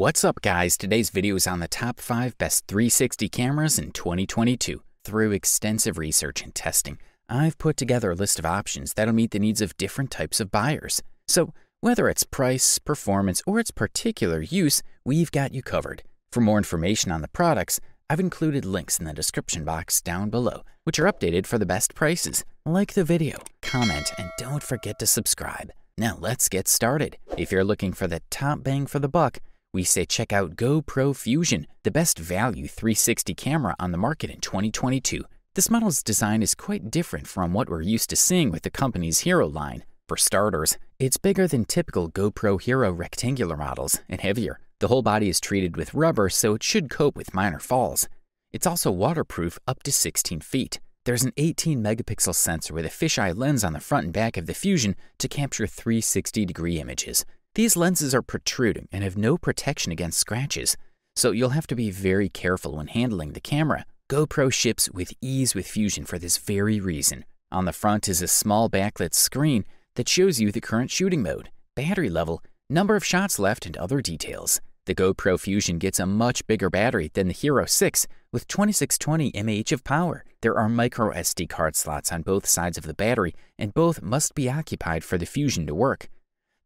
What's up guys, today's video is on the top 5 best 360 cameras in 2022. Through extensive research and testing, I've put together a list of options that'll meet the needs of different types of buyers. So whether it's price, performance, or its particular use, we've got you covered. For more information on the products, I've included links in the description box down below, which are updated for the best prices. Like the video, comment, and don't forget to subscribe. Now let's get started. If you're looking for the top bang for the buck, we say check out GoPro Fusion, the best value 360 camera on the market in 2022. This model's design is quite different from what we're used to seeing with the company's Hero line. For starters, it's bigger than typical GoPro Hero rectangular models and heavier. The whole body is treated with rubber, so it should cope with minor falls. It's also waterproof up to 16 feet. There's an 18 megapixel sensor with a fisheye lens on the front and back of the Fusion to capture 360-degree images. These lenses are protruding and have no protection against scratches, so you'll have to be very careful when handling the camera. GoPro ships with ease with Fusion for this very reason. On the front is a small backlit screen that shows you the current shooting mode, battery level, number of shots left, and other details. The GoPro Fusion gets a much bigger battery than the Hero 6 with 2620 mAh of power. There are micro SD card slots on both sides of the battery, and both must be occupied for the Fusion to work.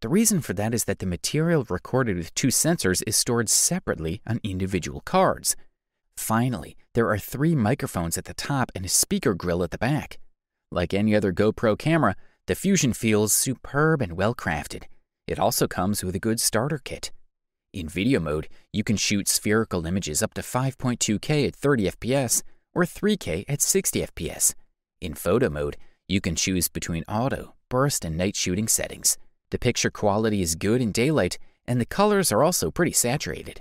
The reason for that is that the material recorded with two sensors is stored separately on individual cards. Finally, there are 3 microphones at the top and a speaker grill at the back. Like any other GoPro camera, the Fusion feels superb and well crafted. It also comes with a good starter kit. In video mode, you can shoot spherical images up to 5.2K at 30 FPS or 3K at 60 FPS. In photo mode, you can choose between auto, burst, and night shooting settings. The picture quality is good in daylight, and the colors are also pretty saturated.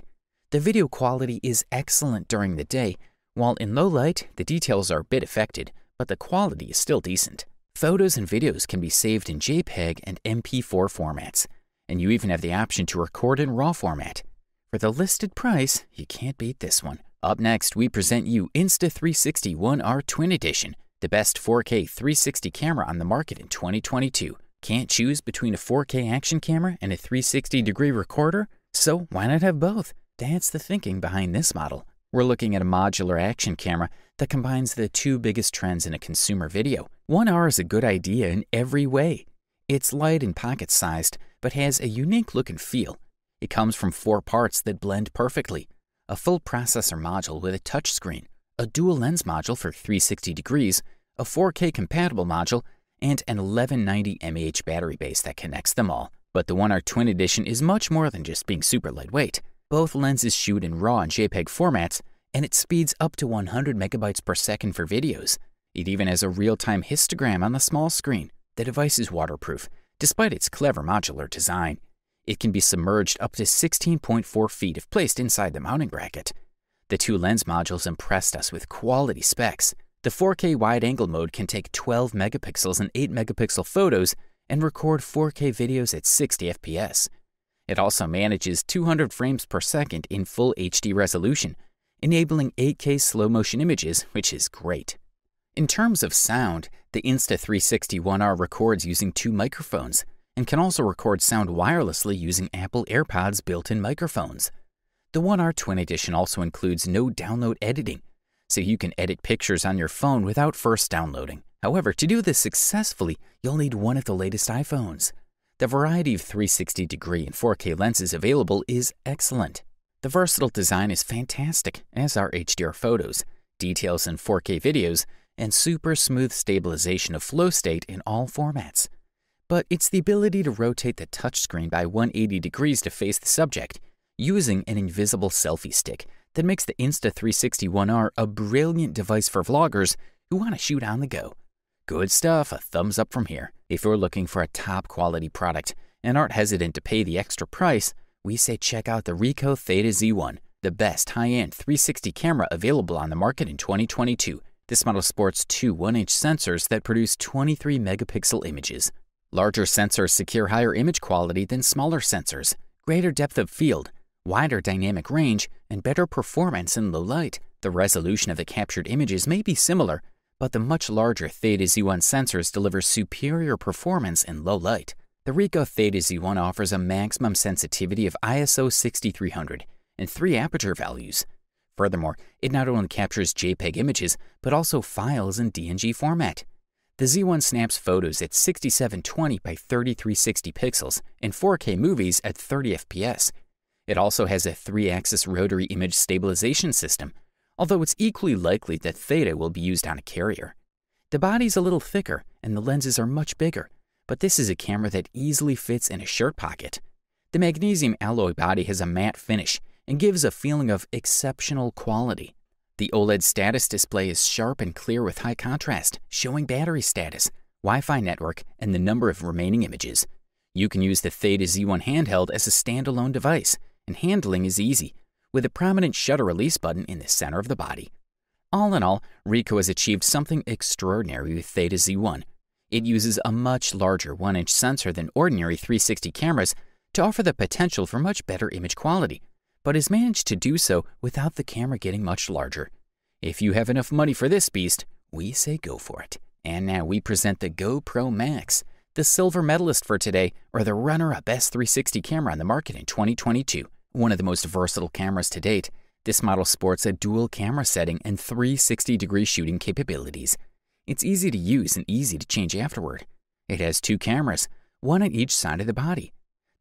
The video quality is excellent during the day, while in low light, the details are a bit affected, but the quality is still decent. Photos and videos can be saved in JPEG and MP4 formats, and you even have the option to record in RAW format. For the listed price, you can't beat this one. Up next, we present you Insta360 ONE R Twin Edition, the best 4K 360 camera on the market in 2022. Can't choose between a 4K action camera and a 360-degree recorder? So why not have both? That's the thinking behind this model. We're looking at a modular action camera that combines the two biggest trends in a consumer video. ONE R is a good idea in every way. It's light and pocket-sized, but has a unique look and feel. It comes from 4 parts that blend perfectly: a full processor module with a touchscreen, a dual lens module for 360 degrees, a 4K compatible module, and an 1190 mAh battery base that connects them all. But the ONE R Twin Edition is much more than just being super lightweight. Both lenses shoot in RAW and JPEG formats, and it speeds up to 100 megabytes per second for videos. It even has a real-time histogram on the small screen. The device is waterproof, despite its clever modular design. It can be submerged up to 16.4 feet if placed inside the mounting bracket. The 2 lens modules impressed us with quality specs. The 4K wide-angle mode can take 12 megapixels and 8 megapixel photos and record 4K videos at 60 FPS. It also manages 200 frames per second in full HD resolution, enabling 8K slow-motion images, which is great. In terms of sound, the Insta360 ONE R records using 2 microphones and can also record sound wirelessly using Apple AirPods built-in microphones. The ONE R Twin Edition also includes no download editing, so you can edit pictures on your phone without first downloading. However, to do this successfully, you'll need one of the latest iPhones. The variety of 360-degree and 4K lenses available is excellent. The versatile design is fantastic, as are HDR photos, details in 4K videos, and super smooth stabilization of flow state in all formats. But it's the ability to rotate the touchscreen by 180 degrees to face the subject, using an invisible selfie stick, that makes the Insta360 ONE R a brilliant device for vloggers who want to shoot on the go. Good stuff, a thumbs up from here. If you're looking for a top quality product and aren't hesitant to pay the extra price, we say check out the Ricoh Theta Z1, the best high-end 360 camera available on the market in 2022. This model sports 2 1-inch sensors that produce 23 megapixel images. Larger sensors secure higher image quality than smaller sensors, greater depth of field, wider dynamic range, and better performance in low light. The resolution of the captured images may be similar, but the much larger Theta Z1 sensors deliver superior performance in low light. The Ricoh Theta Z1 offers a maximum sensitivity of ISO 6300 and 3 aperture values. Furthermore, it not only captures JPEG images, but also files in DNG format. The Z1 snaps photos at 6720 by 3360 pixels and 4K movies at 30 FPS. It also has a 3-axis rotary image stabilization system, although it's equally likely that Theta will be used on a carrier. The body's a little thicker and the lenses are much bigger, but this is a camera that easily fits in a shirt pocket. The magnesium alloy body has a matte finish and gives a feeling of exceptional quality. The OLED status display is sharp and clear with high contrast, showing battery status, Wi-Fi network, and the number of remaining images. You can use the Theta Z1 handheld as a standalone device, and handling is easy, with a prominent shutter release button in the center of the body. All in all, Ricoh has achieved something extraordinary with Theta Z1. It uses a much larger 1-inch sensor than ordinary 360 cameras to offer the potential for much better image quality, but has managed to do so without the camera getting much larger. If you have enough money for this beast, we say go for it. And now we present the GoPro Max, the silver medalist for today, or the runner-up best 360 camera on the market in 2022. One of the most versatile cameras to date, this model sports a dual camera setting and 360-degree shooting capabilities. It's easy to use and easy to change afterward. It has 2 cameras, one on each side of the body.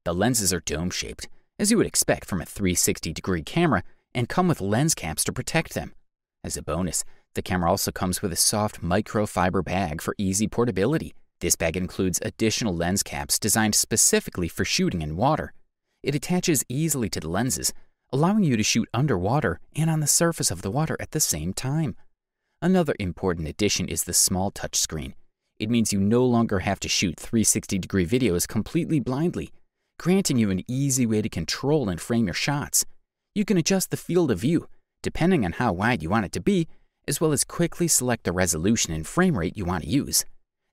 The lenses are dome-shaped, as you would expect from a 360-degree camera, and come with lens caps to protect them. As a bonus, the camera also comes with a soft microfiber bag for easy portability. This bag includes additional lens caps designed specifically for shooting in water. It attaches easily to the lenses, allowing you to shoot underwater and on the surface of the water at the same time. Another important addition is the small touchscreen. It means you no longer have to shoot 360-degree videos completely blindly, granting you an easy way to control and frame your shots. You can adjust the field of view, depending on how wide you want it to be, as well as quickly select the resolution and frame rate you want to use.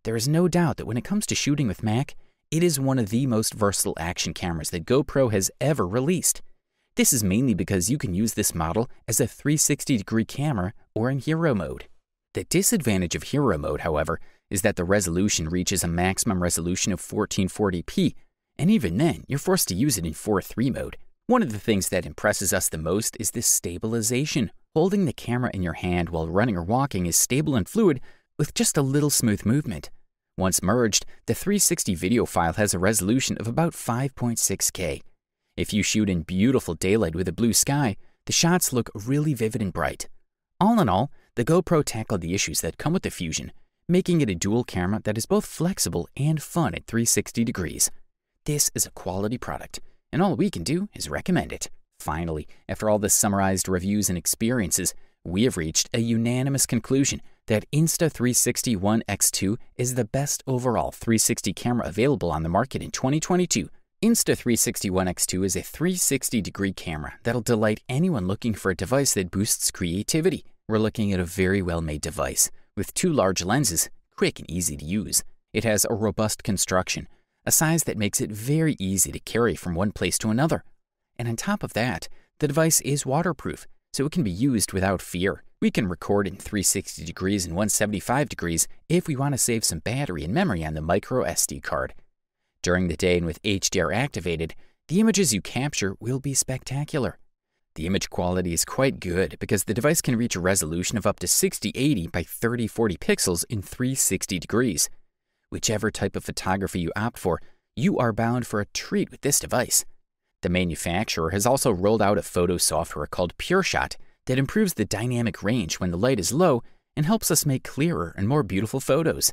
There is no doubt that when it comes to shooting with Mac, it is one of the most versatile action cameras that GoPro has ever released. This is mainly because you can use this model as a 360-degree camera or in hero mode. The disadvantage of hero mode, however, is that the resolution reaches a maximum resolution of 1440p, and even then, you're forced to use it in 4:3 mode. One of the things that impresses us the most is this stabilization. Holding the camera in your hand while running or walking is stable and fluid with just a little smooth movement. Once merged, the 360 video file has a resolution of about 5.6K. If you shoot in beautiful daylight with a blue sky, the shots look really vivid and bright. All in all, the GoPro tackled the issues that come with the Fusion, making it a dual camera that is both flexible and fun at 360 degrees. This is a quality product, and all we can do is recommend it. Finally, after all the summarized reviews and experiences, we have reached a unanimous conclusion that Insta360 ONE X2 is the best overall 360 camera available on the market in 2022. Insta360 ONE X2 is a 360-degree camera that'll delight anyone looking for a device that boosts creativity. We're looking at a very well-made device with 2 large lenses, quick and easy to use. It has a robust construction, a size that makes it very easy to carry from one place to another. And on top of that, the device is waterproof, so it can be used without fear. We can record in 360 degrees and 175 degrees if we want to save some battery and memory on the micro SD card. During the day and with HDR activated, the images you capture will be spectacular. The image quality is quite good because the device can reach a resolution of up to 6080 by 3040 pixels in 360 degrees. Whichever type of photography you opt for, you are bound for a treat with this device. The manufacturer has also rolled out a photo software called PureShot that improves the dynamic range when the light is low and helps us make clearer and more beautiful photos.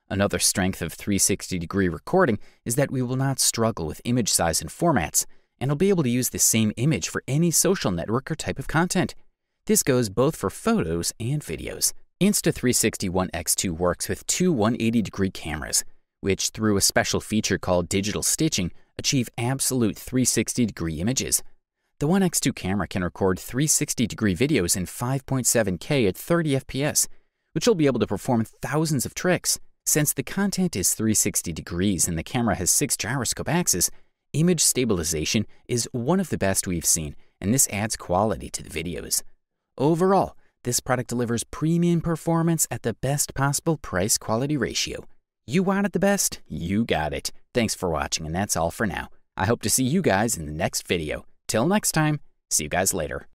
Another strength of 360-degree recording is that we will not struggle with image size and formats, and will be able to use the same image for any social network or type of content. This goes both for photos and videos. Insta360 ONE X2 works with 2 180-degree cameras, which through a special feature called digital stitching, achieve absolute 360-degree images. The ONE X2 camera can record 360-degree videos in 5.7K at 30 FPS, which will be able to perform thousands of tricks. Since the content is 360 degrees and the camera has 6 gyroscope axes, image stabilization is one of the best we've seen, and this adds quality to the videos. Overall, this product delivers premium performance at the best possible price-quality ratio. You wanted the best, you got it. Thanks for watching, and that's all for now. I hope to see you guys in the next video. Till next time, see you guys later.